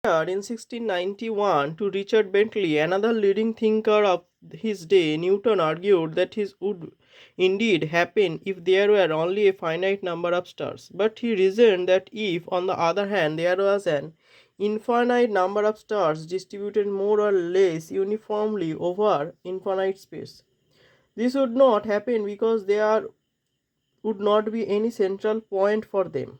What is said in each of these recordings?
In 1691, to Richard Bentley, another leading thinker of his day, Newton argued that this would indeed happen if there were only a finite number of stars. But he reasoned that if, on the other hand, there was an infinite number of stars distributed more or less uniformly over infinite space, this would not happen because there would not be any central point for them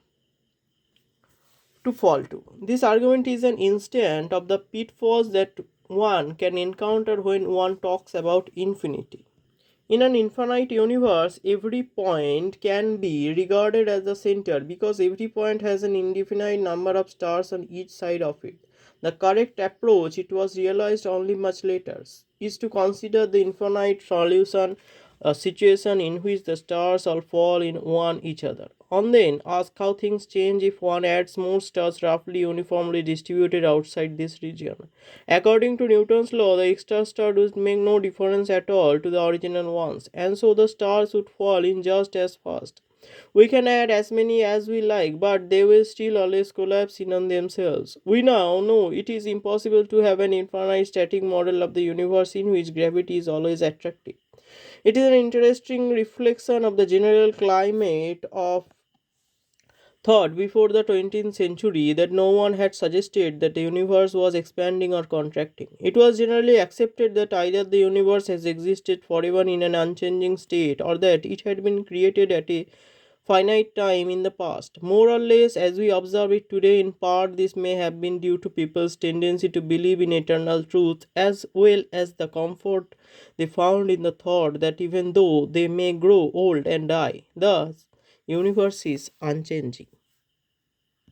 to fall to. This argument is an instance of the pitfalls that one can encounter when one talks about infinity. In an infinite universe, every point can be regarded as the center because every point has an indefinite number of stars on each side of it. The correct approach, it was realized only much later, is to consider the infinite solution, a situation in which the stars all fall in one each other. And then ask how things change if one adds more stars roughly uniformly distributed outside this region. According to Newton's law, the extra star would make no difference at all to the original ones, and so the stars would fall in just as fast. We can add as many as we like, but they will still always collapse in on themselves. We now know it is impossible to have an infinite static model of the universe in which gravity is always attractive. It is an interesting reflection of the general climate of thought before the 20th century that no one had suggested that the universe was expanding or contracting. It was generally accepted that either the universe has existed forever in an unchanging state or that it had been created at a finite time in the past. More or less, as we observe it today, in part this may have been due to people's tendency to believe in eternal truth as well as the comfort they found in the thought that even though they may grow old and die, the universe is unchanging.